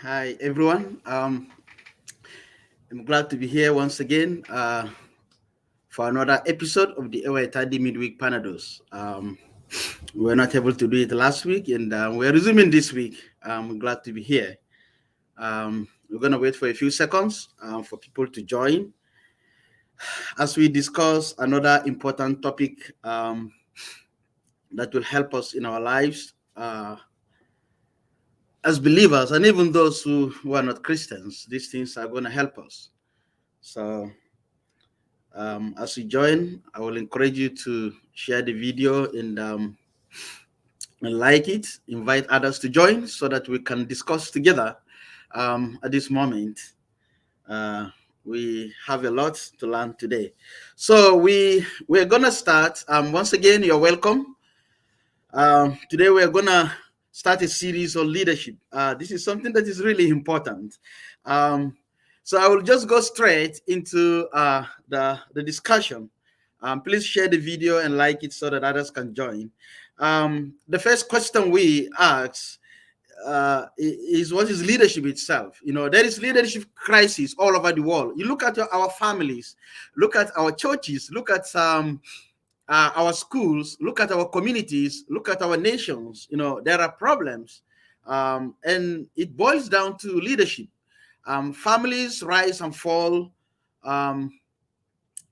Hi, everyone. I'm glad to be here once again for another episode of the Tadi Midweek Panadose. We were not able to do it last week, and we're resuming this week. I'm glad to be here. We're going to wait for a few seconds for people to join as we discuss another important topic that will help us in our lives as believers, and even those who are not Christians. These things are going to help us. So, as you join, I will encourage you to share the video and like it, invite others to join so that we can discuss together at this moment. Uh, we have a lot to learn today. So we're gonna start. Once again, you're welcome. Today we're gonna start a series on leadership. This is something that is really important. Um, so I will just go straight into the discussion. Please share the video and like it so that others can join. The first question we ask is what is leadership itself? You know, there is leadership crisis all over the world. You look at our families, look at our churches, look at our schools, look at our communities, look at our nations. You know, there are problems, and it boils down to leadership. Families rise and fall um,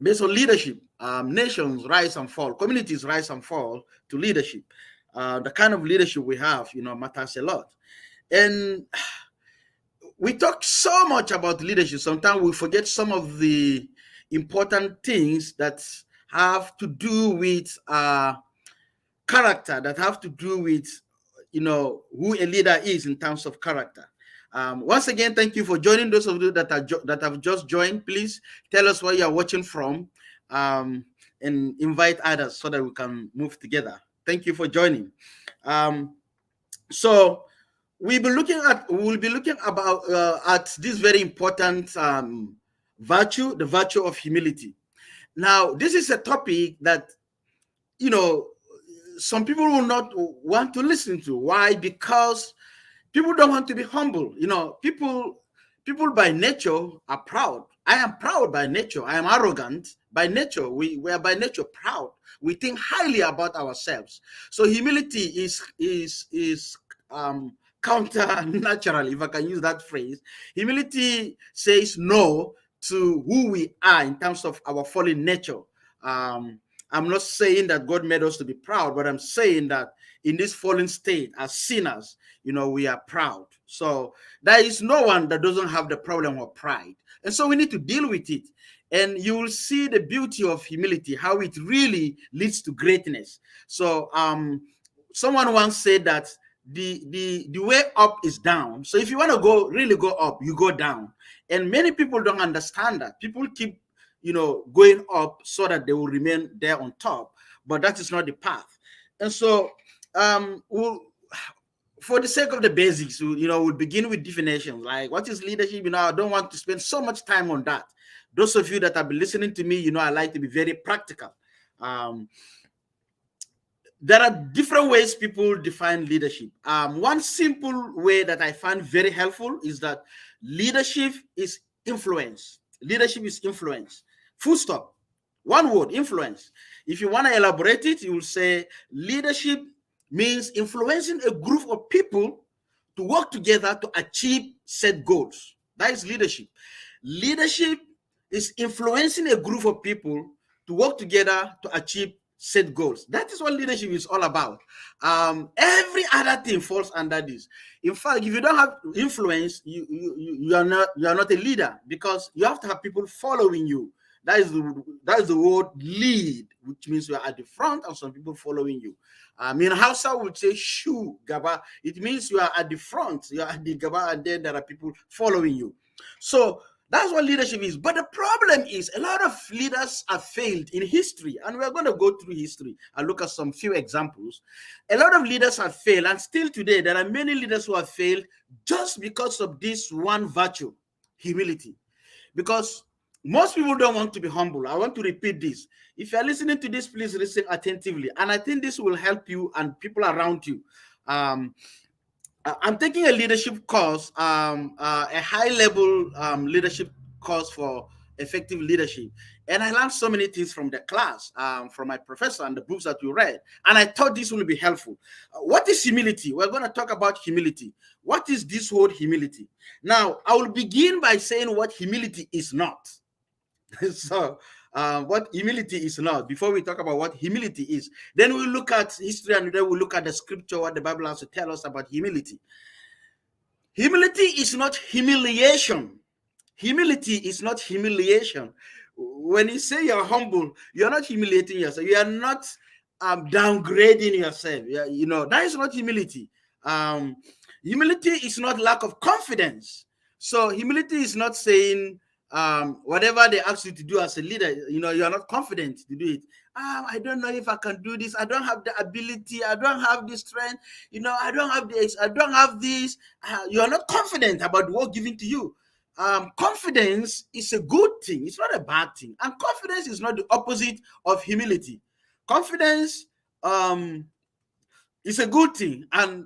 based on leadership. Nations rise and fall, communities rise and fall to leadership. The kind of leadership we have, you know, matters a lot. And we talk so much about leadership. Sometimes we forget some of the important things that have to do with character, that have to do with, you know, who a leader is in terms of character. Once again, thank you for joining. Those of you that have just joined, please tell us where you are watching from, and invite others so that we can move together. Thank you for joining. So we will be looking about at this very important virtue, the virtue of humility. Now, this is a topic that, you know, some people will not want to listen to. Why? Because people don't want to be humble. You know, people by nature are proud. I am proud by nature. I am arrogant by nature. We are by nature proud. We think highly about ourselves. So humility is counter natural, if I can use that phrase. Humility says no to who we are in terms of our fallen nature. I'm not saying that God made us to be proud, but I'm saying that in this fallen state, as sinners, you know, we are proud. So there is no one that doesn't have the problem of pride. And so we need to deal with it. And you will see the beauty of humility, how it really leads to greatness. So someone once said that the way up is down. So if you want to really go up, you go down. And many people don't understand that. People keep, you know, going up so that they will remain there on top, but that is not the path. And so for the sake of the basics, you know, we'll begin with definitions. Like, what is leadership? You know, I don't want to spend so much time on that. Those of you that have been listening to me, you know, I like to be very practical. There are different ways people define leadership. One simple way that I find very helpful is that leadership is influence. Leadership is influence. Full stop. One word, influence. If you want to elaborate it, you will say leadership means influencing a group of people to work together to achieve set goals. That is leadership. Leadership is influencing a group of people to work together to achieve set goals. That is what leadership is all about. Every other thing falls under this. In fact, if you don't have influence, you are not a leader, because you have to have people following you. That is the word lead, which means you are at the front and some people following you. In Hausa would say shu gaba. It means you are at the front, you are at the gaba, and then there are people following you. So that's what leadership is. But the problem is a lot of leaders have failed in history, and we're going to go through history and look at some few examples. A lot of leaders have failed, and still today there are many leaders who have failed just because of this one virtue, humility. Because most people don't want to be humble. I want to repeat this. If you're listening to this, please listen attentively. And I think this will help you and people around you. I'm taking a leadership course, a high level leadership course for effective leadership. And I learned so many things from the class, from my professor and the books that we read. And I thought this will be helpful. What is humility? We're going to talk about humility. What is this word humility? Now, I will begin by saying what humility is not. So, what humility is not, before we talk about what humility is. Then we'll look at history and then we'll look at the scripture, what the Bible has to tell us about humility. Humility is not humiliation. Humility is not humiliation. When you say you're humble, you're not humiliating yourself. You are not downgrading yourself. You know, that is not humility. Humility is not lack of confidence. So humility is not saying whatever they ask you to do as a leader, you know, you're not confident to do it. I don't know if I can do this. I don't have the ability. I don't have the strength. You know, I don't have this. I don't have this. You're not confident about the work given to you. Confidence is a good thing. It's not a bad thing. And confidence is not the opposite of humility. Confidence is a good thing. And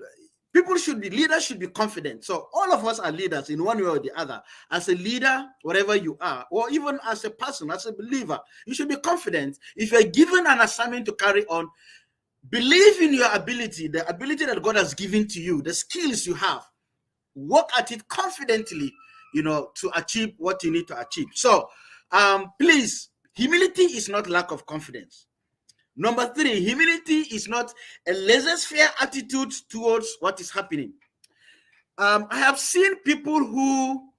leaders should be confident. So all of us are leaders in one way or the other. As a leader, whatever you are, or even as a person, as a believer, you should be confident. If you're given an assignment to carry on, believe in your ability, the ability that God has given to you, the skills you have. Work at it confidently, you know, to achieve what you need to achieve. So please, humility is not lack of confidence. Number 3, humility is not a laissez-faire attitude towards what is happening. I have seen people who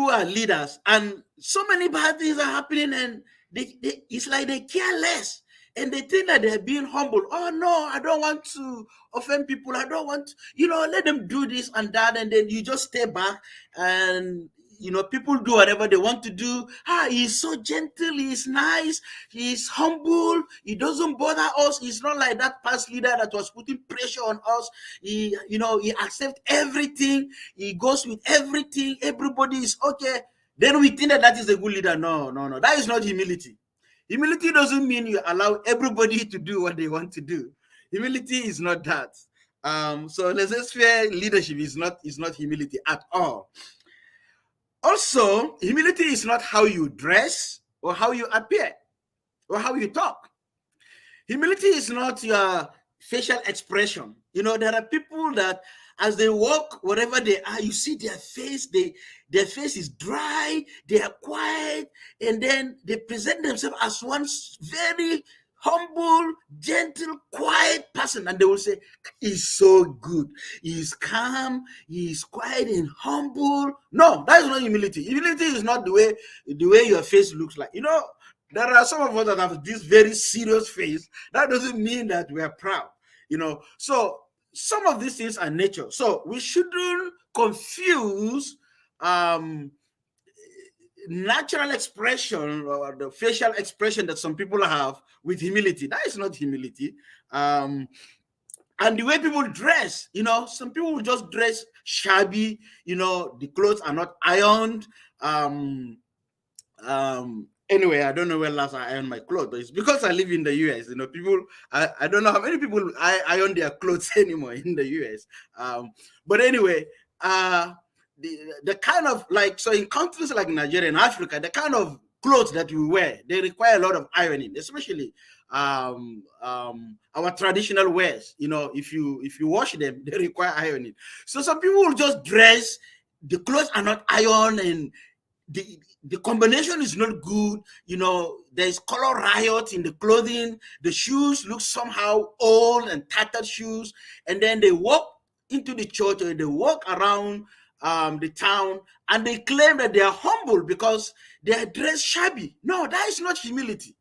are leaders and so many bad things are happening and it's like they care less and they think that they're being humble. Oh no, I don't want to offend people. I don't want, you know, let them do this and that. And then you just stay back and, you know, people do whatever they want to do. He's so gentle. He's nice. He's humble. He doesn't bother us. He's not like that past leader that was putting pressure on us. He, you know, he accepts everything. He goes with everything. Everybody is okay. Then we think that that is a good leader. No. That is not humility. Humility doesn't mean you allow everybody to do what they want to do. Humility is not that. So laissez-faire leadership is not humility at all. Also, humility is not how you dress or how you appear or how you talk. Humility is not your facial expression. You know, there are people that as they walk, wherever they are, you see their face, their face is dry, they are quiet, and then they present themselves as one very humble, gentle, quiet person, and they will say, he's so good, he's calm, he's quiet and humble. No, that is not humility. Humility is not the way your face looks like. You know, there are some of us that have this very serious face. That doesn't mean that we are proud, you know. So some of these things are nature. So we shouldn't confuse natural expression or the facial expression that some people have with humility. That is not humility. And the way people dress, you know, some people will just dress shabby, you know, the clothes are not ironed. Anyway, I don't know when last I ironed my clothes, but it's because I live in the US. You know, people, I don't know how many people iron their clothes anymore in the US. But anyway, the kind of, like, so in countries like Nigeria and Africa, the kind of clothes that we wear, they require a lot of ironing, especially our traditional wears. You know, if you wash them, they require ironing. So some people will just dress, the clothes are not ironed, and the combination is not good. You know, there's color riot in the clothing. The shoes look somehow old and tattered shoes, and then they walk into the church or they walk around the town and they claim that they are humble because they are dressed shabby. No, that is not humility.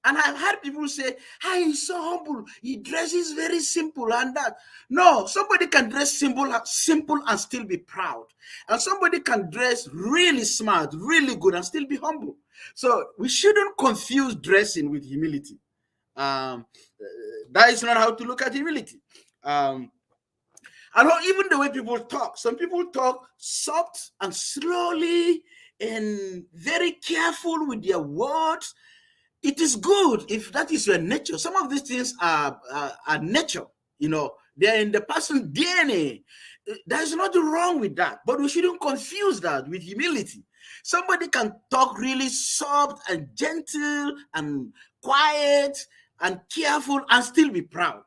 And I've heard people say, he's so humble, he dresses very simple and that. No, somebody can dress simple and still be proud. And somebody can dress really smart, really good and still be humble. So we shouldn't confuse dressing with humility. That is not how to look at humility. And even the way people talk, some people talk soft and slowly and very careful with their words. It is good if that is your nature. Some of these things are nature, you know, They're in the person's DNA. There's nothing wrong with that, but we shouldn't confuse that with humility. Somebody can talk really soft and gentle and quiet and careful and still be proud.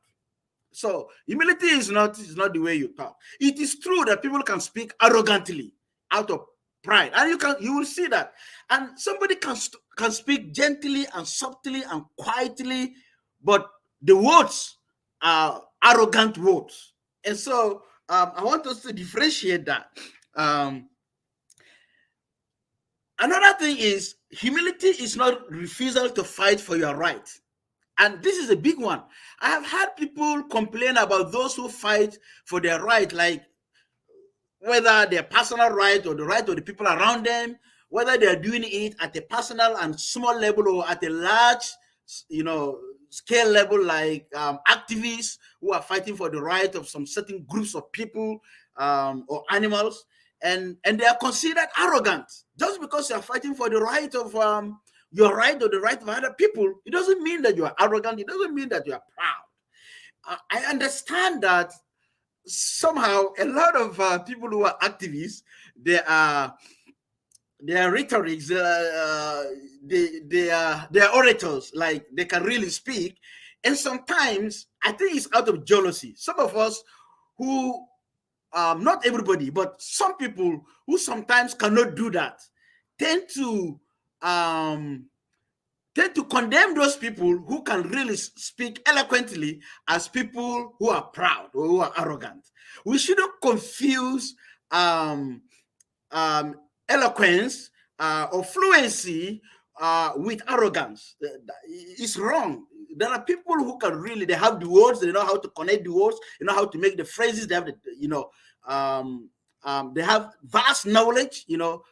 So humility is not the way you talk. It is true that people can speak arrogantly out of pride, and you will see that. And somebody can speak gently and subtly and quietly, but the words are arrogant words. And so I want us to differentiate that. Another thing is, humility is not refusal to fight for your right. And this is a big one. I have had people complain about those who fight for their right, like whether their personal right or the right of the people around them, whether they are doing it at a personal and small level or at a large, scale level, like activists who are fighting for the right of some certain groups of people or animals, and they are considered arrogant just because you are fighting for the right of your right or the right of other people. It doesn't mean that you are arrogant. It doesn't mean that you are proud. I understand that somehow a lot of people who are activists, their rhetorics, they are orators, like they can really speak. And sometimes I think it's out of jealousy. Some of us who, not everybody, but some people who sometimes cannot do that, tend to condemn those people who can really speak eloquently as people who are proud or who are arrogant. We shouldn't confuse eloquence or fluency with arrogance. It's wrong. There are people who can really, they have the words, they know how to connect the words, they know how to make the phrases, they have they have vast knowledge,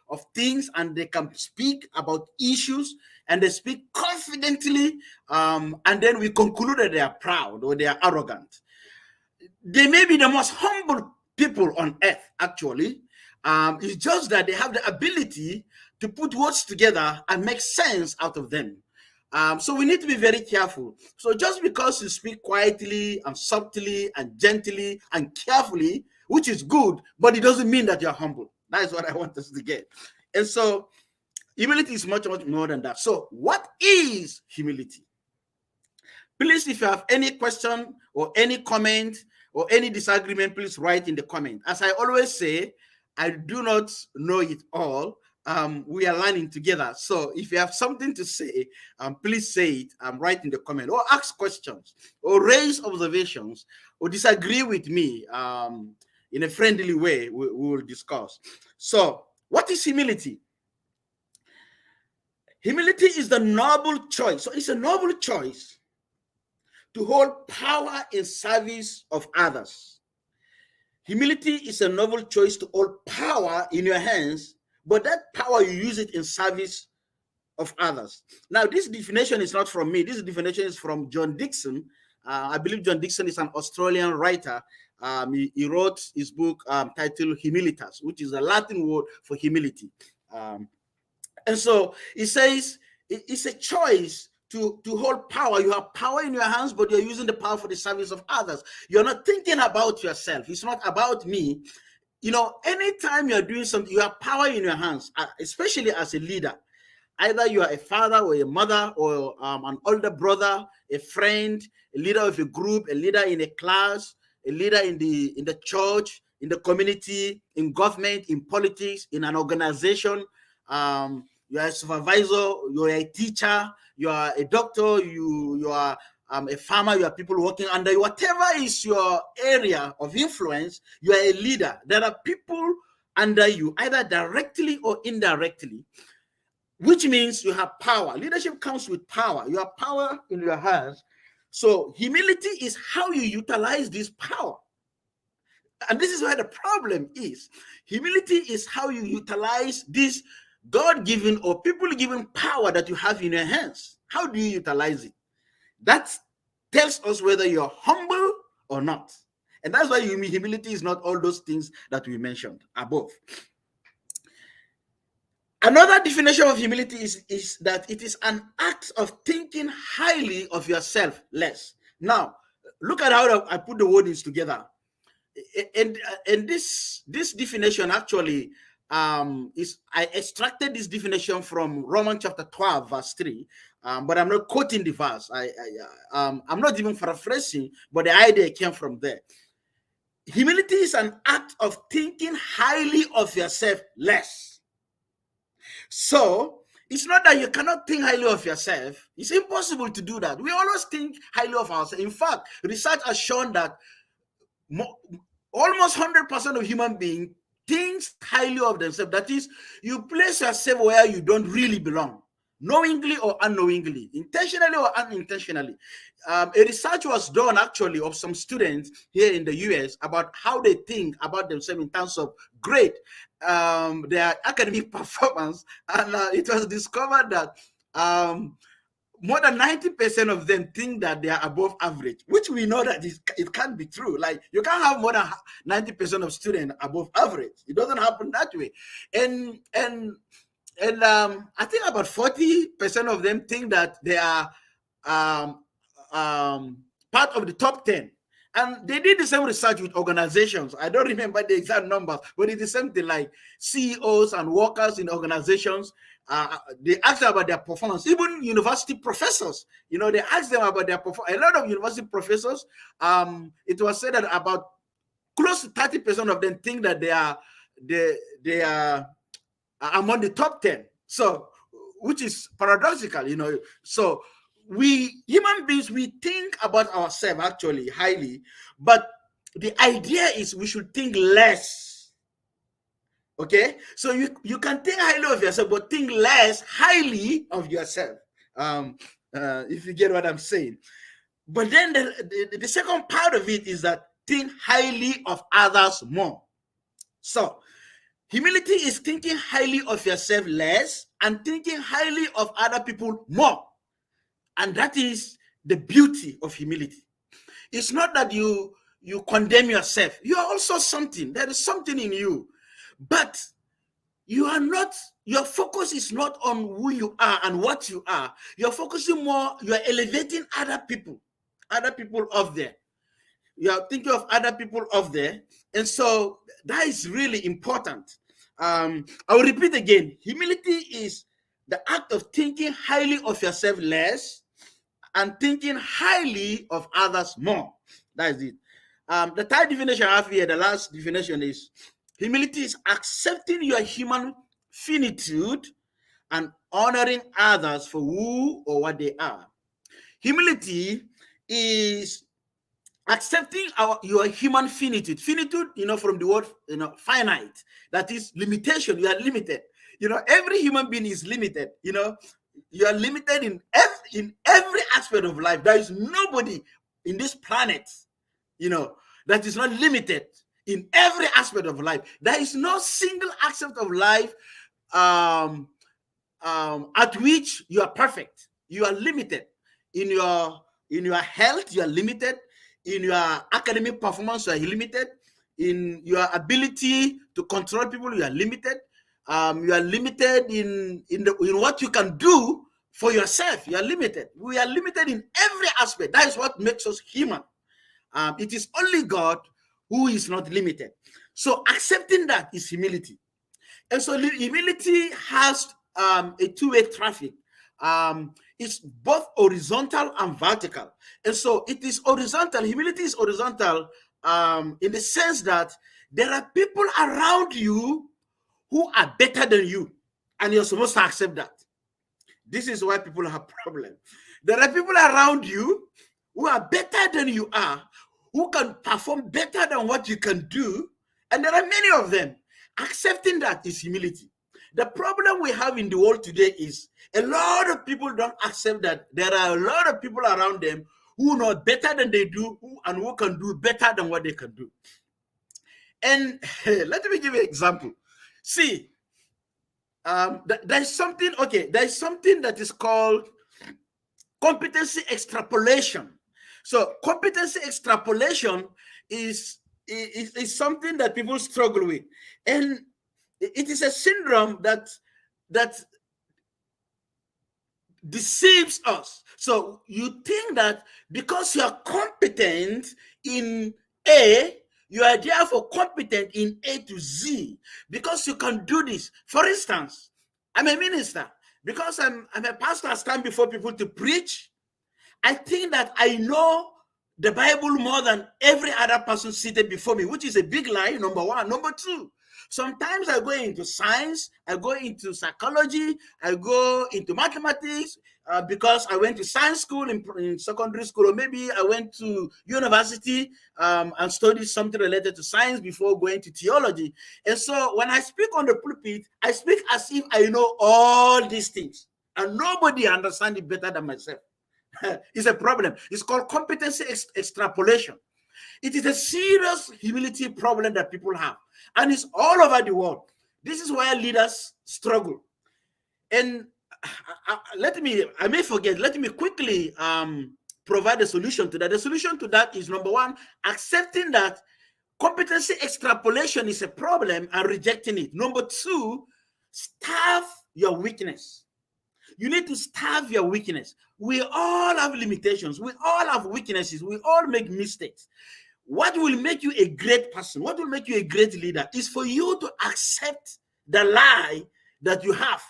of things, and they can speak about issues, and they speak confidently, and then we conclude that they are proud or they are arrogant. They may be the most humble people on earth, actually. It's just that they have the ability to put words together and make sense out of them. So we need to be very careful. So just because you speak quietly and subtly and gently and carefully, which is good, but it doesn't mean that you're humble. That is what I want us to get. And so humility is much, much more than that. So what is humility? Please, if you have any question or any comment or any disagreement, please write in the comment. As I always say, I do not know it all. We are learning together. So if you have something to say, please say it. Write in the comment, or ask questions, or raise observations, or disagree with me in a friendly way. We will discuss. So what is humility? Humility is the noble choice. So it's a noble choice to hold power in service of others. Humility is a noble choice to hold power in your hands, but that power, you use it in service of others. Now, this definition is not from me. This definition is from John Dixon. I believe John Dixon is an Australian writer. He wrote his book titled Humilitas, which is a Latin word for humility. And so it says it's a choice to hold power. You have power in your hands, but you're using the power for the service of others. You're not thinking about yourself. It's not about me. Anytime you're doing something, you have power in your hands, especially as a leader. Either you are a father or a mother or an older brother, a friend, a leader of a group, a leader in a class, a leader in the church, in the community, in government, in politics, in an organization. You are a supervisor, you are a teacher, you are a doctor, you are a farmer, you are people working under you. Whatever is your area of influence, you are a leader. There are people under you, either directly or indirectly, which means you have power. Leadership comes with power. You have power in your hands. So humility is how you utilize this power. And this is where the problem is. Humility is how you utilize this God-given or people-given power that you have in your hands. How do you utilize it? That tells us whether you're humble or not. And that's why humility is not all those things that we mentioned above. Another definition of humility is that it is an act of thinking highly of yourself less. Now, look at how I put the wordings together. And this definition actually is, I extracted this definition from Romans chapter 12 verse 3, but I'm not quoting the verse. I'm not even paraphrasing, but the idea came from there. Humility is an act of thinking highly of yourself less. So it's not that you cannot think highly of yourself. It's impossible to do that. We always think highly of ourselves. In fact, research has shown that almost 100% of human beings thinks highly of themselves. That is, you place yourself where you don't really belong, knowingly or unknowingly, intentionally or unintentionally. A research was done actually of some students here in the US about how they think about themselves in terms of grade, their academic performance, and it was discovered that more than 90% of them think that they are above average, which we know that it can't be true. Like, you can't have more than 90% of students above average. It doesn't happen that way. And I think about 40% of them think that they are part of the top 10. And they did the same research with organizations. I don't remember the exact numbers, but it's the same thing, like CEOs and workers in organizations. They asked about their performance. Even university professors, they asked them about their performance. A lot of university professors, it was said that about close to 30% of them think that they are among the top 10. So, which is paradoxical, So we human beings, we think about ourselves actually highly, but the idea is we should think less. Okay, so you can think highly of yourself, but think less highly of yourself. If you get what I'm saying. But then the second part of it is that think highly of others more. So humility is thinking highly of yourself less and thinking highly of other people more. And that is the beauty of humility. It's not that you condemn yourself. You are also something. There is something in you. But you are not, your focus is not on who you are and what you are. You're focusing more, you are elevating other people up there. You are thinking of other people up there. And so that is really important. I will repeat again. Humility is the act of thinking highly of yourself less and thinking highly of others more. That is it. The third definition I have here, the last definition, is humility is accepting your human finitude and honoring others for who or what they are. Humility is accepting your human finitude. Finitude, from the word, finite. That is limitation. You are limited. Every human being is limited. You are limited in every aspect of life. There is nobody in this planet, that is not limited in every aspect of life. There is no single aspect of life at which you are perfect. You are limited in your health. You are limited in your academic performance. You are limited in your ability to control people. You are limited. You are limited in what you can do for yourself. You are limited. We are limited in every aspect. That is what makes us human. It is only God who is not limited. So accepting that is humility. And so humility has a two-way traffic. It's both horizontal and vertical. And so it is horizontal. Humility is horizontal in the sense that there are people around you who are better than you, and you're supposed to accept that. This is why people have problems. There are people around you who are better than you are, who can perform better than what you can do, and there are many of them. Accepting that is humility. The problem we have in the world today is a lot of people don't accept that there are a lot of people around them who know better than they do and who can do better than what they can do. And let me give you an example. See, there's something that is called competency extrapolation. So competency extrapolation is something that people struggle with, and it is a syndrome that deceives us. So you think that because you are competent in A, you are therefore competent in A to Z, because you can do this. For instance, I'm a minister. Because I'm a pastor, I stand before people to preach. I think that I know the Bible more than every other person seated before me, which is a big lie, number one. Number two, sometimes I go into science, I go into psychology, I go into mathematics, because I went to science school in secondary school, or maybe I went to university and studied something related to science before going to theology. And so when I speak on the pulpit, I speak as if I know all these things, and nobody understands it better than myself. It's a problem. It's called competency extrapolation. It is a serious humility problem that people have, and it's all over the world. This is where leaders struggle. And let me quickly provide a solution to that. The solution to that is, number one, accepting that competency extrapolation is a problem and rejecting it. Number two, starve your weakness. You need to starve your weakness. We all have limitations. We all have weaknesses. We all make mistakes. What will make you a great person, what will make you a great leader, is for you to accept the lie that you have,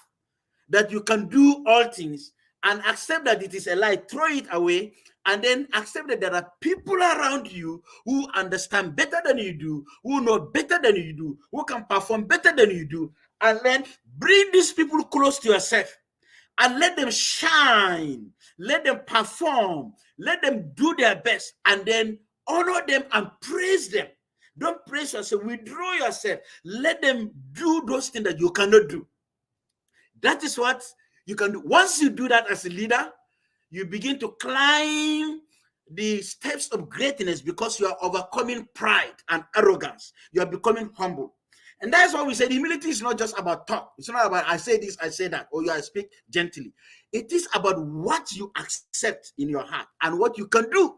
that you can do all things, and accept that it is a lie, throw it away, and then accept that there are people around you who understand better than you do, who know better than you do, who can perform better than you do, and then bring these people close to yourself and let them shine, let them perform, let them do their best, and then honor them and praise them. Don't praise yourself, withdraw yourself. Let them do those things that you cannot do. That is what you can do. Once you do that as a leader, you begin to climb the steps of greatness, because you are overcoming pride and arrogance. You are becoming humble. And that's why we say humility is not just about talk. It's not about I say this, I say that, or I speak gently. It is about what you accept in your heart and what you can do.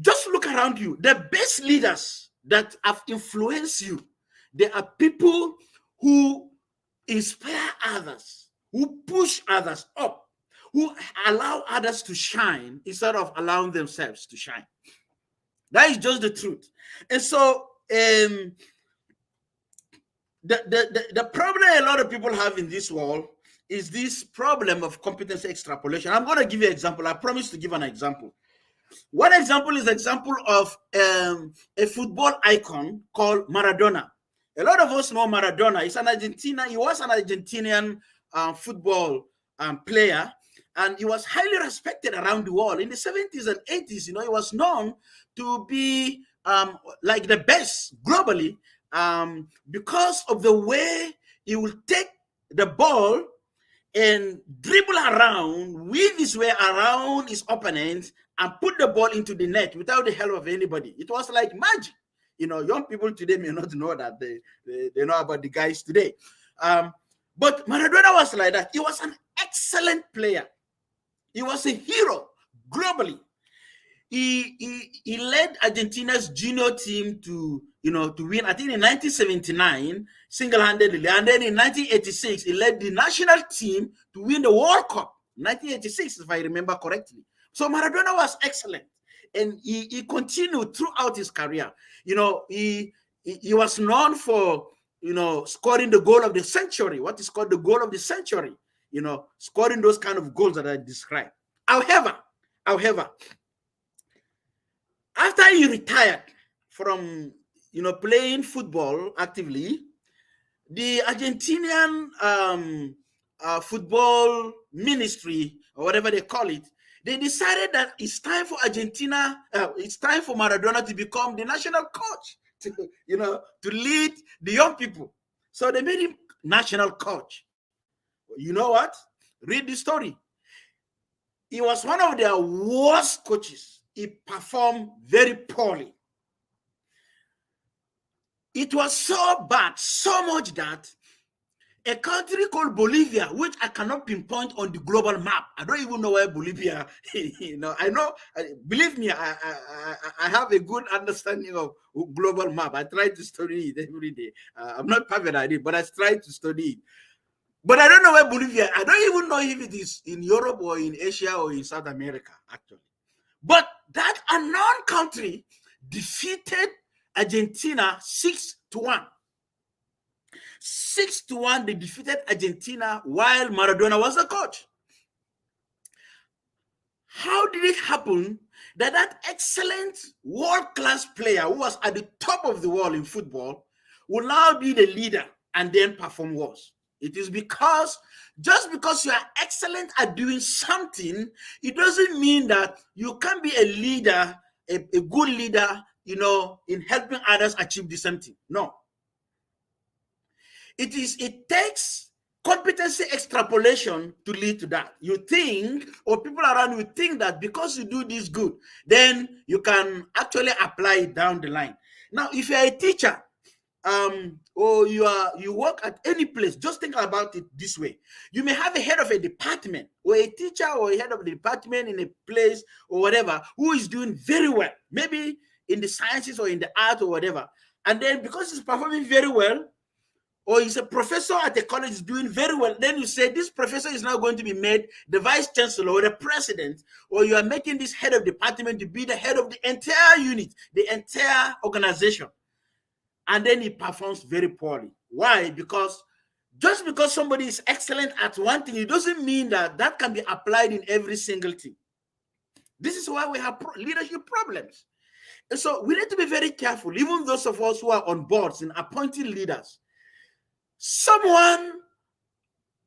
Just look around you. The best leaders that have influenced you, they are people who inspire others, who push others up, who allow others to shine instead of allowing themselves to shine. That is just the truth. And so the problem a lot of people have in this world is this problem of competency extrapolation. I'm going to give you an example. I promise to give an example. One example is example of a football icon called Maradona. A lot of us know Maradona. He was an Argentinian football player, and he was highly respected around the world. In the 70s and 80s, he was known to be like the best globally, because of the way he will take the ball and dribble around, weave his way around his opponents, and put the ball into the net without the help of anybody. It was like magic. Young people today may not know that. They know about the guys today. But Maradona was like that. He was an excellent player. He was a hero globally. He led Argentina's junior team to win, I think in 1979, single-handedly. And then in 1986, he led the national team to win the World Cup. 1986, if I remember correctly. So Maradona was excellent. And he continued throughout his career. He was known for, scoring the goal of the century, what is called the goal of the century, scoring those kind of goals that I described. However, after he retired from, playing football actively, the Argentinian football ministry, or whatever they call it, they decided that it's time for Argentina, it's time for Maradona to become the national coach, to lead the young people. So they made him national coach. You know what? Read the story. He was one of their worst coaches. He performed very poorly. It was so bad, so much that a country called Bolivia, which I cannot pinpoint on the global map. I don't even know where Bolivia, I know, believe me, I have a good understanding of global map. I try to study it every day. I'm not perfect at it, but I try to study it. But I don't know where Bolivia. I don't even know if it is in Europe or in Asia or in South America, actually. But that unknown country defeated Argentina 6-1. 6-1, they defeated Argentina while Maradona was the coach. How did it happen that that excellent world-class player who was at the top of the world in football will now be the leader and then perform worse? It is because just because you are excellent at doing something, it doesn't mean that you can be a leader, a good leader, in helping others achieve the same thing. No. It takes competency extrapolation to lead to that. You think, or people around you think that because you do this good, then you can actually apply it down the line. Now, if you're a teacher, or you work at any place, just think about it this way. You may have a head of a department, or a teacher or a head of the department in a place or whatever, who is doing very well, maybe in the sciences or in the art or whatever. And then because he's performing very well, or he's a professor at a college is doing very well, then you say this professor is now going to be made the vice chancellor or the president, or you are making this head of department to be the head of the entire unit, the entire organization. And then he performs very poorly. Why? Because just because somebody is excellent at one thing, it doesn't mean that that can be applied in every single thing. This is why we have leadership problems. And so we need to be very careful, even those of us who are on boards and appointing leaders. Someone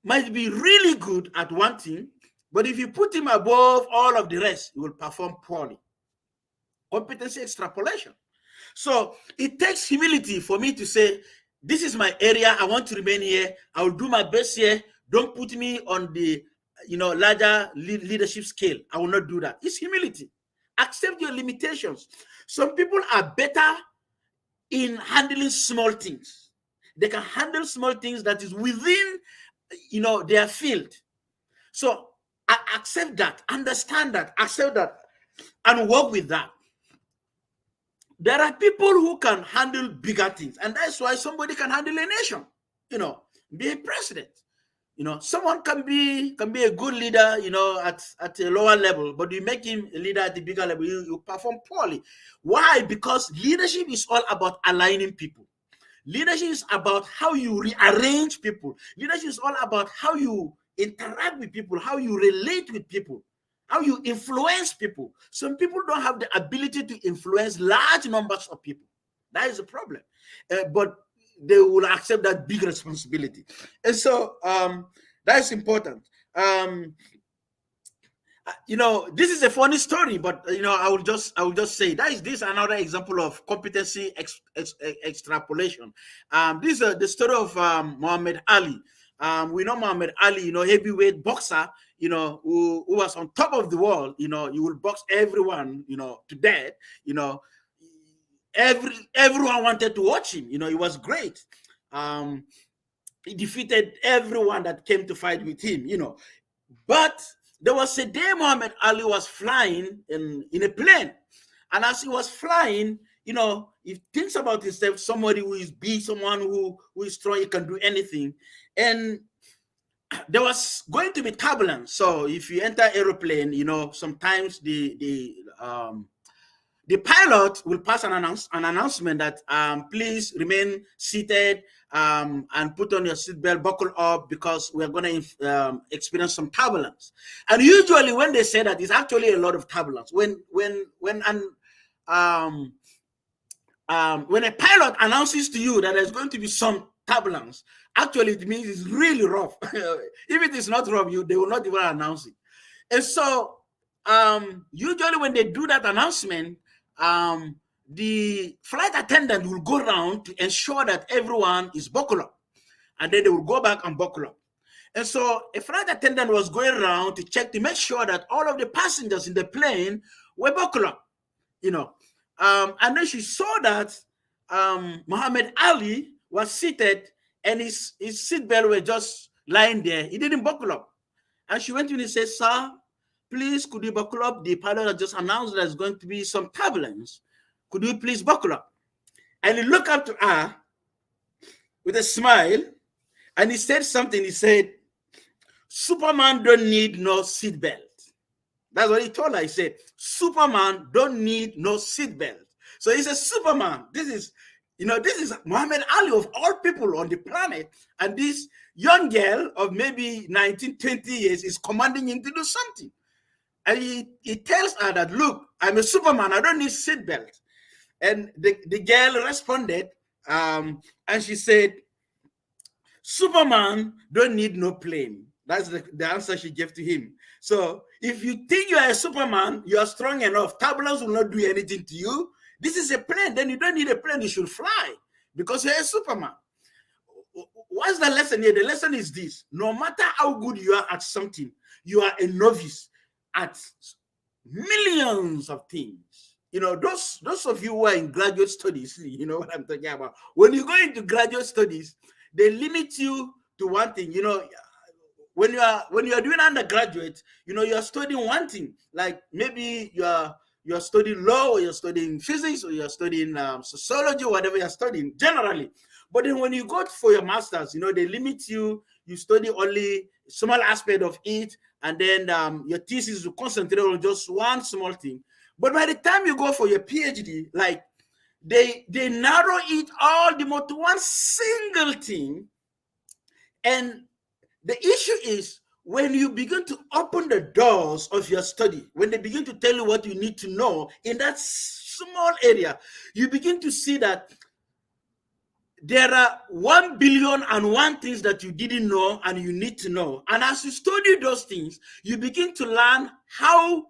might be really good at one thing, but if you put him above all of the rest, he will perform poorly. Competency extrapolation. So it takes humility for me to say, this is my area. I want to remain here. I will do my best here. Don't put me on the larger leadership scale. I will not do that. It's humility. Accept your limitations. Some people are better in handling small things. They can handle small things that is within their field. So I accept that, understand that, accept that, and work with that. There are people who can handle bigger things, and that's why somebody can handle a nation, be a president. Someone can be a good leader, at a lower level, but you make him a leader at the bigger level, you perform poorly. Why? Because leadership is all about aligning people. Leadership is about how you rearrange people. Leadership is all about how you interact with people, how you relate with people, how you influence people. Some people don't have the ability to influence large numbers of people. That is a problem. But they will accept that big responsibility. And so that is important. This is a funny story, but I will just say this is another example of competency extrapolation. This is the story of Muhammad Ali. We know Muhammad Ali, heavyweight boxer, who was on top of the world. You will box everyone, to death. Everyone wanted to watch him. He was great. He defeated everyone that came to fight with him. But there was a day Muhammad Ali was flying in a plane. And as he was flying, he thinks about himself, somebody who is big, someone who is strong, he can do anything. And there was going to be turbulence. So if you enter aeroplane, sometimes the pilot will pass an announcement that please remain seated and put on your seatbelt, buckle up, because we're going to experience some turbulence. And usually when they say that, it's actually a lot of turbulence. When a pilot announces to you that there's going to be some turbulence, actually it means it's really rough. If it is not rough, they will not even announce it. And so usually when they do that announcement, the flight attendant will go around to ensure that everyone is buckled up, and then they will go back and buckle up. And so a flight attendant was going around to check to make sure that all of the passengers in the plane were buckled up, and then she saw that Muhammad Ali was seated and his seatbelt were just lying there. He didn't buckle up. And she went to him and said, "Sir, please, could you buckle up? The pilot has just announced there's going to be some turbulence. Could you please buckle up?" And he looked up to her with a smile And he said something. He said, Superman don't need no seatbelt. That's what he told her. He said, Superman don't need no seatbelt. So he said, Superman, this is Muhammad Ali of all people on the planet. And this young girl of maybe 19, 20 years is commanding him to do something. And he tells her that, look, I'm a Superman. I don't need seatbelt. And the girl responded, and she said, Superman don't need no plane. That's the answer she gave to him. So if you think you are a Superman, you are strong enough, turbulence will not do anything to you. This is a plane, then you don't need a plane, you should fly because you're a Superman. What's the lesson here? The lesson is this: no matter how good you are at something, you are a novice at millions of things. Those of you who are in graduate studies, you know what I'm talking about. When you go into graduate studies, they limit you to one thing. When you are doing undergraduate, you are studying one thing. Like maybe you're studying law, or you're studying physics, or you're studying sociology, or whatever you're studying generally. But then when you go for your masters, they limit you. You study only small aspect of it, and then your thesis will concentrate on just one small thing. But by the time you go for your PhD, like they narrow it all the more to one single thing. And the issue is when you begin to open the doors of your study, when they begin to tell you what you need to know in that small area, you begin to see that there are 1,000,000,001 things that you didn't know and you need to know. And as you study those things, you begin to learn how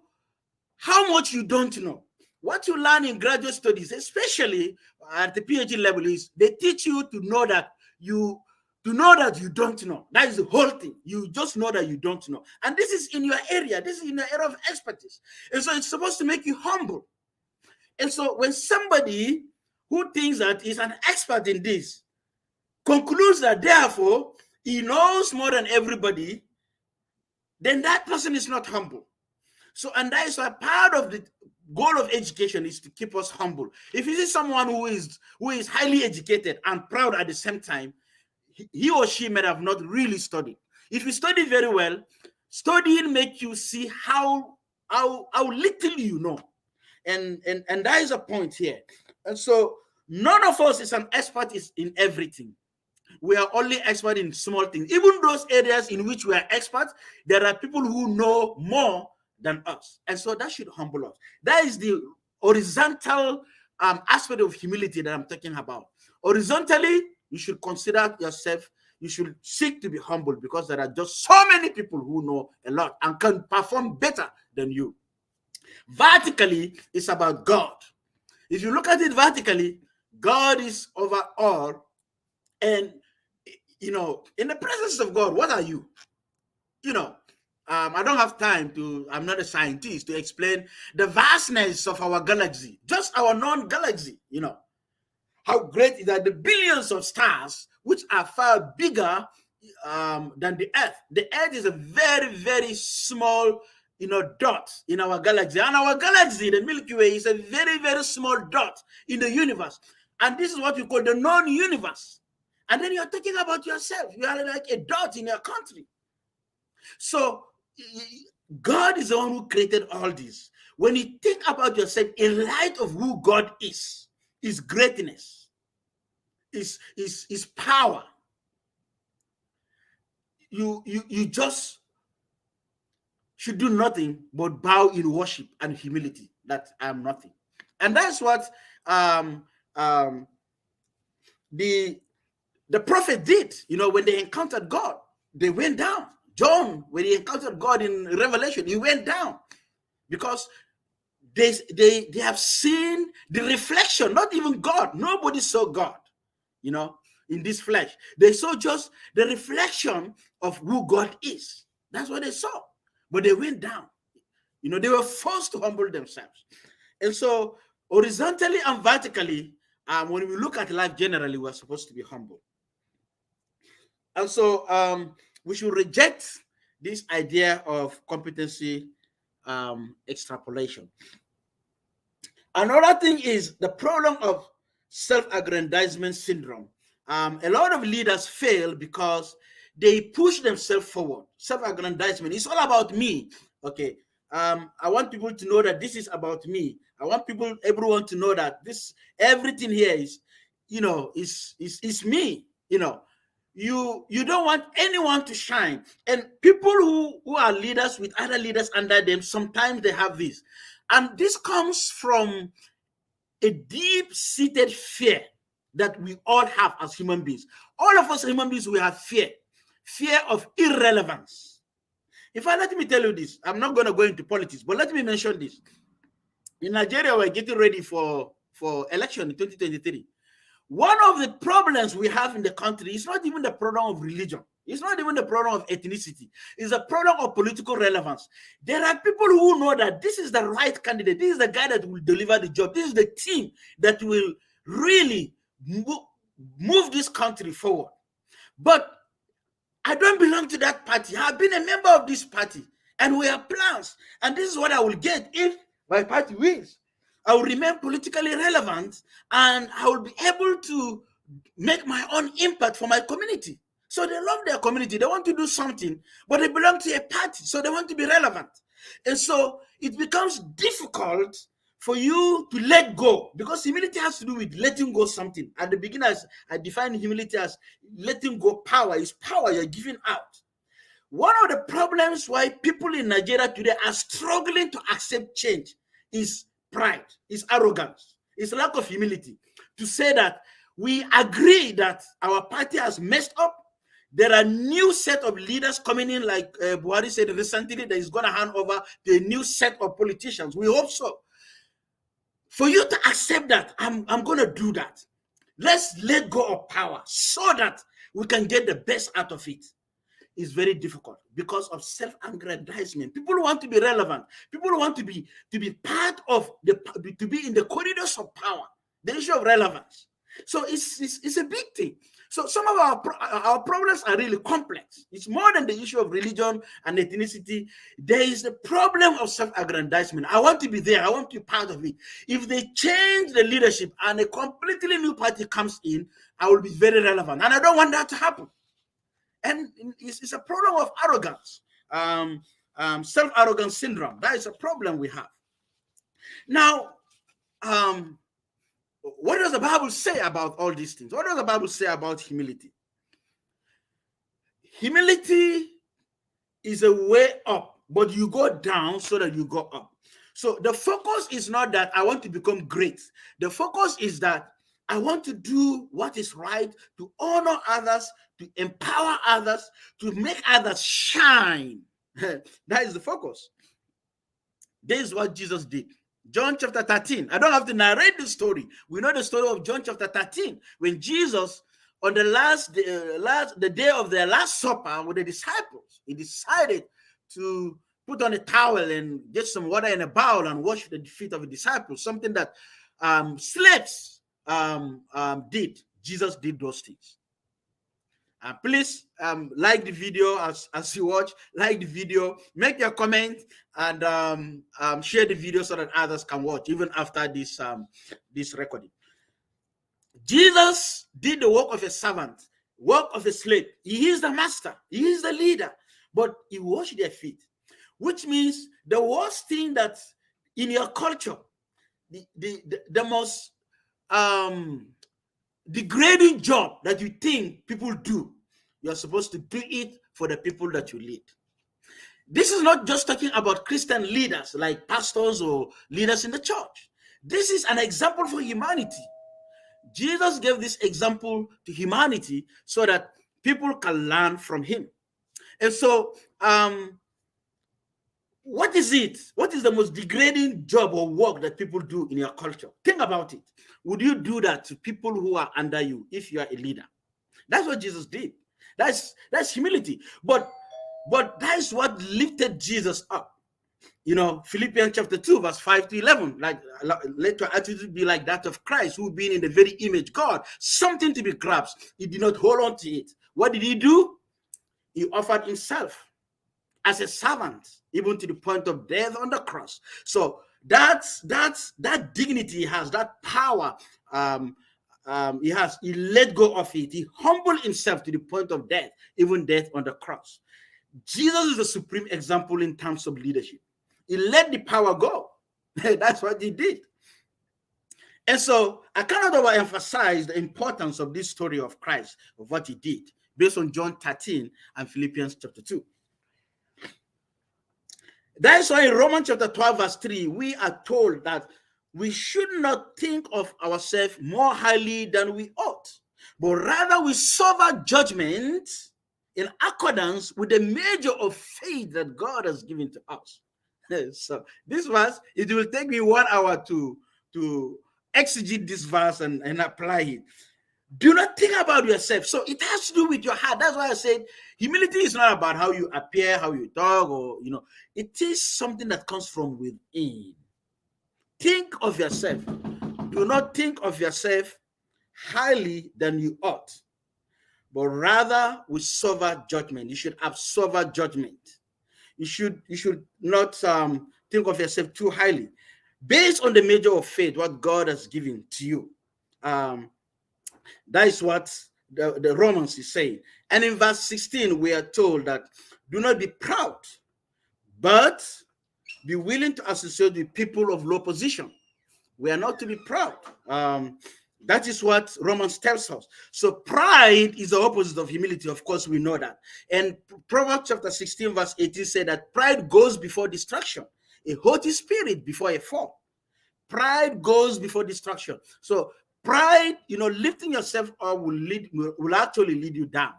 much you don't know. What you learn in graduate studies, especially at the PhD level, is they teach you to know that you don't know. That is the whole thing. You just know that you don't know. And this is in your area. This is in your area of expertise. And so it's supposed to make you humble. And so when somebody who thinks that is an expert in this concludes that therefore he knows more than everybody, then that person is not humble. So, and that is why part of the goal of education is to keep us humble. If you see someone who is highly educated and proud at the same time, he or she may have not really studied. If you study very well, studying makes you see how little you know. And that is a point here. And so none of us is an expert in everything. We are only expert in small things. Even those areas in which we are experts, there are people who know more than us. And so that should humble us. That is the horizontal aspect of humility that I'm talking about. Horizontally, you should consider yourself, you should seek to be humble because there are just so many people who know a lot and can perform better than you. Vertically, it's about God. If you look at it vertically, God is over all. And, in the presence of God, what are you? I don't have time I'm not a scientist to explain the vastness of our galaxy, just our known galaxy, how great is that the billions of stars, which are far bigger than the Earth. The Earth is a very, very small, dot in our galaxy. And our galaxy, the Milky Way, is a very, very small dot in the universe. And this is what we call the non-universe. And then you're talking about yourself. You are like a dot in your country. So God is the one who created all this. When you think about yourself in light of who God is, His greatness, His power, you just should do nothing but bow in worship and humility that I am nothing. And that's what the prophet did. When they encountered God, they went down. John, when he encountered God in Revelation, he went down because they have seen the reflection, not even God. Nobody saw God, in this flesh. They saw just the reflection of who God is. That's what they saw. But they went down. They were forced to humble themselves. And so horizontally and vertically, when we look at life generally, we're supposed to be humble. And so we should reject this idea of competency extrapolation. Another thing is the problem of self-aggrandizement syndrome. A lot of leaders fail because they push themselves forward. Self-aggrandizement. It's all about me. Okay. I want people to know that this is about me. I want everyone to know that everything here is, is me. You don't want anyone to shine. And people who are leaders with other leaders under them, sometimes they have this. And this comes from a deep-seated fear that we all have as human beings. All of us human beings, we have fear of irrelevance. In fact, let me tell you this. I'm not going to go into politics, but let me mention this. In Nigeria, we're getting ready for election in 2023. One of the problems we have in the country is not even the problem of religion. It's not even the problem of ethnicity. It's a problem of political relevance. There are people who know that this is the right candidate. This is the guy that will deliver the job. This is the team that will really move this country forward. But I don't belong to that party. I've been a member of this party, and we have plans. And this is what I will get if my party wins. I will remain politically relevant, and I will be able to make my own impact for my community. So they love their community. They want to do something, but they belong to a party, so they want to be relevant. And so it becomes difficult for you to let go, because humility has to do with letting go something. At the beginning, I define humility as letting go power. It's power you're giving out. One of the problems why people in Nigeria today are struggling to accept change is pride, is arrogance, is lack of humility. To say that we agree that our party has messed up. There are new set of leaders coming in, like Buhari said recently, that is going to hand over to a new set of politicians. We hope so. For you to accept that, I'm going to do that. Let's let go of power so that we can get the best out of it. Is very difficult because of self-aggrandizement. People want to be relevant. People want to be part of to be in the corridors of power. The issue of relevance. So it's a big thing. So some of our problems are really complex. It's more than the issue of religion and ethnicity. There is the problem of self-aggrandizement. I want to be there. I want to be part of it. If they change the leadership and a completely new party comes in, I will be very relevant. And I don't want that to happen. And it's a problem of arrogance, self-arrogance syndrome. That is a problem we have. Now, what does the Bible say about all these things? What does the Bible say about humility? Humility is a way up, but you go down so that you go up. So the focus is not that I want to become great. The focus is that I want to do what is right, to honor others, to empower others, to make others shine. That is the focus. This is what Jesus did. John chapter 13. I don't have to narrate the story. We know the story of John chapter 13, when Jesus, on the day of their last supper with the disciples, he decided to put on a towel and get some water in a bowl and wash the feet of the disciples, something that slaves did. Jesus did those things. Please like the video as you watch. Like the video, make your comment, and share the video so that others can watch even after this recording. Jesus did the work of a servant, work of a slave. He is the master. He is the leader, but he washed their feet, which means the worst thing that in your culture, the most degrading job that you think people do, you're supposed to do it for the people that you lead. This is not just talking about Christian leaders like pastors or leaders in the church. This is an example for humanity. Jesus gave this example to humanity so that people can learn from him. And so, what is it? What is the most degrading job or work that people do in your culture? Think about it. Would you do that to people who are under you if you are a leader? That's what Jesus did. That's humility. But that is what lifted Jesus up. Philippians chapter 2, verse 5 to 11. Like, let your attitude be like that of Christ, who being in the very image of God, something to be grasped. He did not hold on to it. What did he do? He offered himself as a servant, even to the point of death on the cross. So that dignity he has, that power he let go of it. He humbled himself to the point of death, even death on the cross. Jesus is the supreme example in terms of leadership. He let the power go. That's what he did. And so I cannot overemphasize the importance of this story of Christ, of what he did, based on John 13 and Philippians chapter 2. That is why in Romans chapter 12, verse 3, we are told that we should not think of ourselves more highly than we ought, but rather we suffer judgment in accordance with the measure of faith that God has given to us. So this verse, it will take me 1 hour to exegete this verse and apply it. Do not think about yourself. So it has to do with your heart. That's why I said humility is not about how you appear, how you talk, or it is something that comes from within. Think of yourself. Do not think of yourself highly than you ought, but rather with sober judgment. You should have sober judgment. You should not think of yourself too highly, based on the measure of faith what God has given to you. That is what the Romans is saying. And in verse 16, we are told that do not be proud, but be willing to associate with people of low position. We are not to be proud. That is what Romans tells us. So pride is the opposite of humility. Of course, we know that. And Proverbs chapter 16, verse 18 said that pride goes before destruction, a haughty spirit before a fall. Pride goes before destruction. So pride, lifting yourself up will actually lead you down.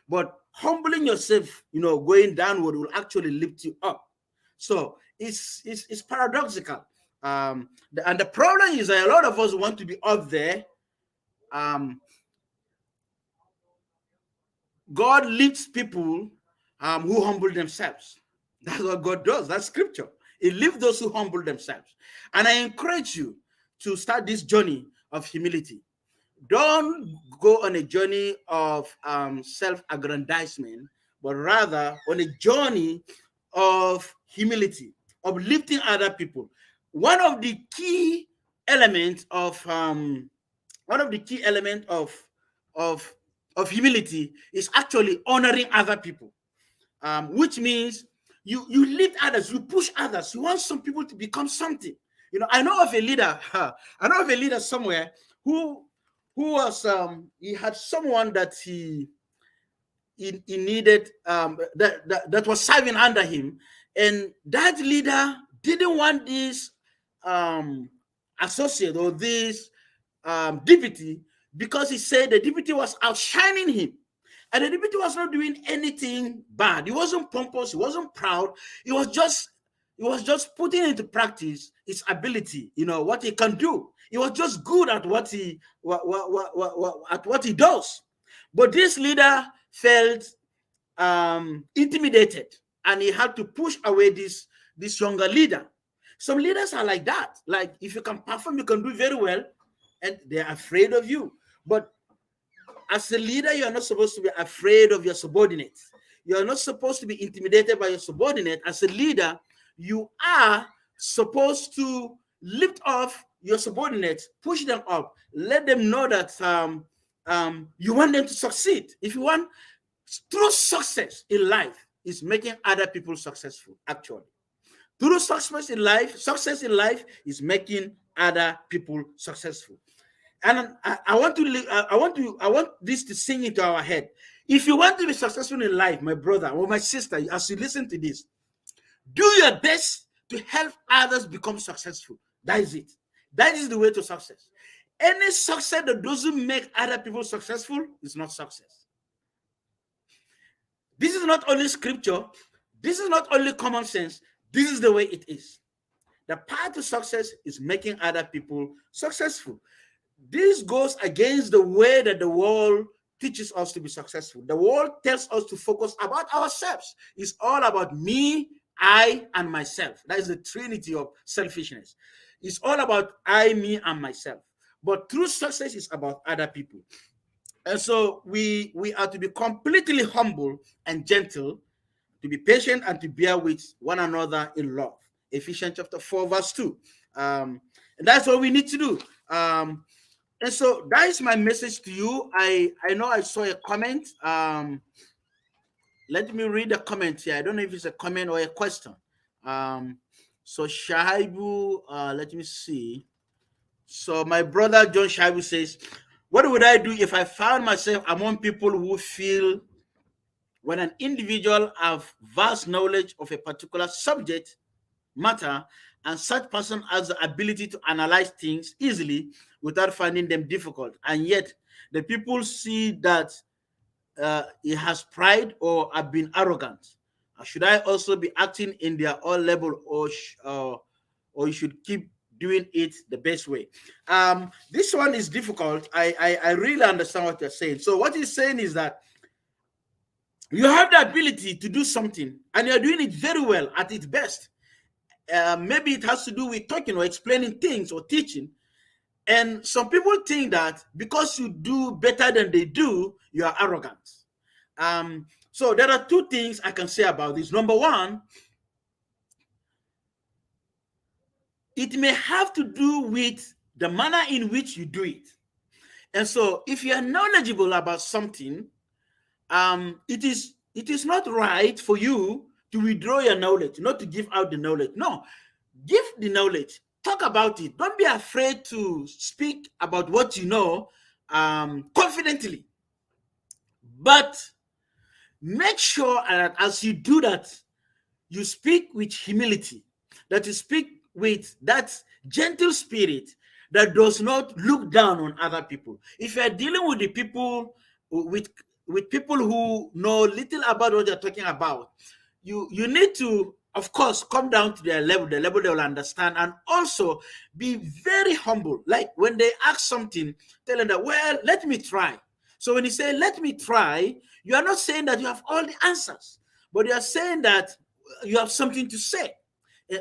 But humbling yourself, going downward will actually lift you up. So it's paradoxical. And the problem is that a lot of us want to be up there. God lifts people who humble themselves. That's what God does. That's scripture. He lifts those who humble themselves. And I encourage you to start this journey of humility. Don't go on a journey of self-aggrandizement, but rather on a journey of humility, of lifting other people. One of the key elements of humility is actually honoring other people, which means you lift others, you push others, you want some people to become something. I know of a leader somewhere who was he had someone that he needed that was serving under him, and that leader didn't want this associate or this deputy, because he said the deputy was outshining him, and the deputy was not doing anything bad. He wasn't pompous, he wasn't proud. He was just putting into practice his ability, what he can do. He was just good at what he does. But this leader felt intimidated, and he had to push away this younger leader. Some leaders are like that. Like, if you can perform, you can do very well, and they're afraid of you. But as a leader, you are not supposed to be afraid of your subordinates. You are not supposed to be intimidated by your subordinate. As a leader, you are supposed to lift off your subordinates, push them up, let them know that you want them to succeed. If you want true success in life, is making other people successful. Actually, true success in life is making other people successful. And I want this to sink into our head. If you want to be successful in life, my brother or my sister, as you listen to this, do your best to help others become successful. That is it. That is the way to success. Any success that doesn't make other people successful is not success. This is not only scripture. This is not only common sense. This is the way it is. The path to success is making other people successful. This goes against the way that the world teaches us to be successful. The world tells us to focus about ourselves. It's all about me, I, and myself. That is the trinity of selfishness. It's all about I, me, and myself. But true success is about other people. And so we are to be completely humble and gentle, to be patient and to bear with one another in love. Ephesians chapter 4, verse 2. And that's what we need to do. And so that is my message to you. I know I saw a comment. Let me read the comment here. I don't know if it's a comment or a question. So Shaibu, let me see. So my brother John Shaibu says, what would I do if I found myself among people who feel when an individual have vast knowledge of a particular subject matter, and such person has the ability to analyze things easily without finding them difficult, and yet the people see that he has pride or have been arrogant? Should I also be acting in their own level, or you should keep doing it the best way? This one is difficult. I really understand what you're saying. So what he's saying is that you have the ability to do something and you're doing it very well at its best. Maybe it has to do with talking or explaining things or teaching. And some people think that because you do better than they do, you are arrogant. So there are two things I can say about this. Number one, it may have to do with the manner in which you do it. And so if you are knowledgeable about something, it is not right for you to withdraw your knowledge, not to give out the knowledge. No, give the knowledge, talk about it. Don't be afraid to speak about what you know confidently. But make sure that as you do that, you speak with humility, that you speak with that gentle spirit that does not look down on other people. If you are dealing with the people, with people who know little about what they're talking about, you need to, of course, come down to their level, the level they will understand, and also be very humble. Like when they ask something, tell them that, well, let me try. So when you say, let me try, you are not saying that you have all the answers, but you are saying that you have something to say.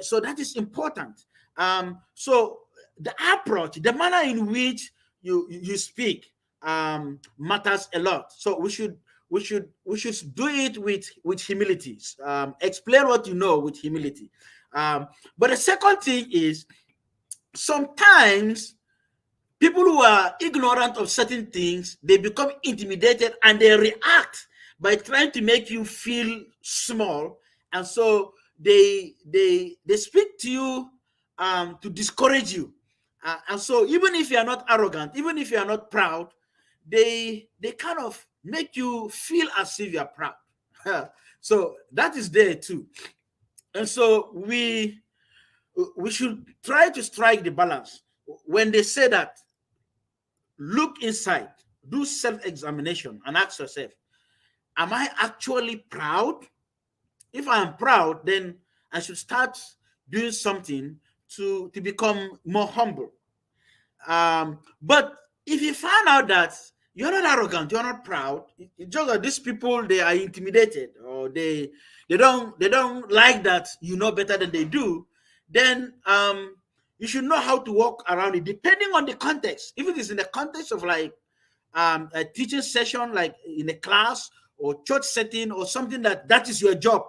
So that is important. So the approach, the manner in which you speak matters a lot. So we should do it with humility. Explain what you know with humility. But the second thing is, sometimes people who are ignorant of certain things, they become intimidated and they react by trying to make you feel small, and so they speak to you to discourage you. And so even if you are not arrogant, even if you are not proud, they kind of make you feel as if you are proud. So that is there too. And so we should try to strike the balance. When they say that, look inside, do self-examination and ask yourself, am I actually proud? If I am proud, then I should start doing something to become more humble. But if you find out that you're not arrogant, you're not proud, it's just that these people, they are intimidated, or they don't like that you know better than they do, then you should know how to walk around it, depending on the context. If it is in the context of like a teaching session, like in a class or church setting or something that is your job,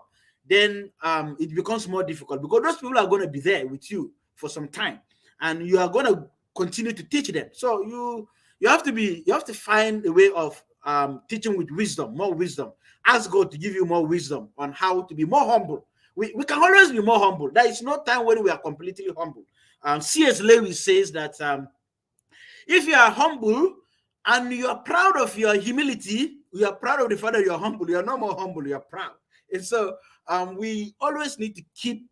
then it becomes more difficult, because those people are going to be there with you for some time, and you are going to continue to teach them. So you have to find a way of teaching with wisdom, more wisdom. Ask God to give you more wisdom on how to be more humble. We can always be more humble. There is no time when we are completely humble. C.S. Lewis says that if you are humble and you are proud of your humility, you are proud of the fact that you are humble, you are no more humble, you are proud. And so we always need to keep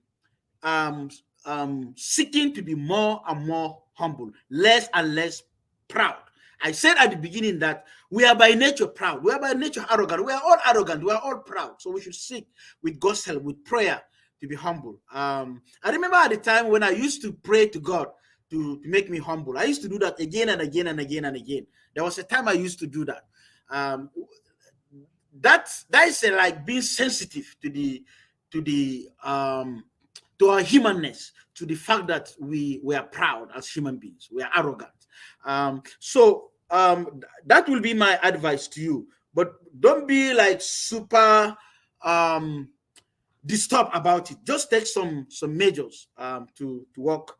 seeking to be more and more humble, less and less proud. I said at the beginning that we are by nature proud. We are by nature arrogant. We are all arrogant. We are all proud. So we should seek with God's help, with prayer, to be humble. I remember at the time when I used to pray to God to make me humble. I used to do that again and again and again and again. There was a time I used to do that. That is like being sensitive to our humanness, to the fact that we are proud as human beings. We are arrogant. So that will be my advice to you. But don't be like super disturbed about it. Just take some measures to work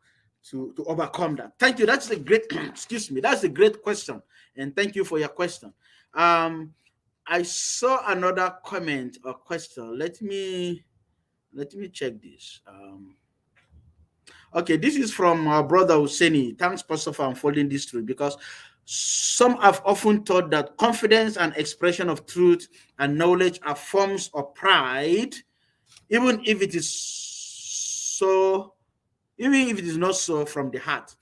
to overcome that? Thank you. That's a great excuse me. That's a great question, and thank you for your question. I saw another comment or question. Let me check this. Okay, this is from our brother Husseini. Thanks, Pastor, for unfolding this truth, because some have often thought that confidence and expression of truth and knowledge are forms of pride, even if it is so, even if it is not so from the heart.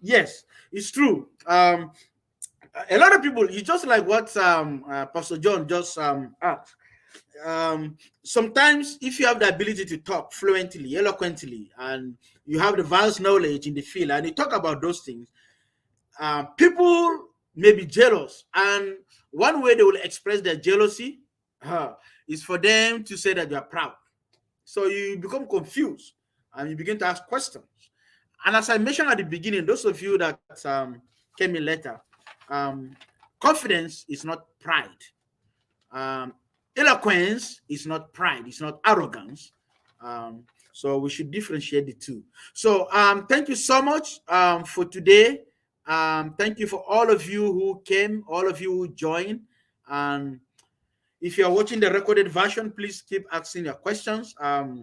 Yes, it's true. A lot of people, it's just like what Pastor John just asked. Sometimes if you have the ability to talk fluently, eloquently, and you have the vast knowledge in the field, and you talk about those things, people may be jealous. And one way they will express their jealousy is for them to say that you are proud. So you become confused and you begin to ask questions. And as I mentioned at the beginning, those of you that came in later, confidence is not pride. Eloquence is not pride. It's not arrogance. So we should differentiate the two. So thank you so much for today. Thank you for all of you who came, all of you who joined. And if you are watching the recorded version, please keep asking your questions. I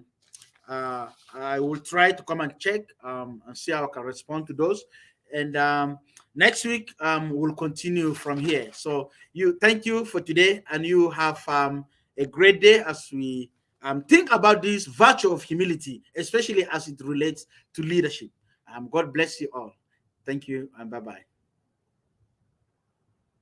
will try to come and check and see how I can respond to those. And next week we'll continue from here. So thank you for today, and you have a great day as we think about this virtue of humility, especially as it relates to leadership. God bless you all. Thank you, and bye-bye.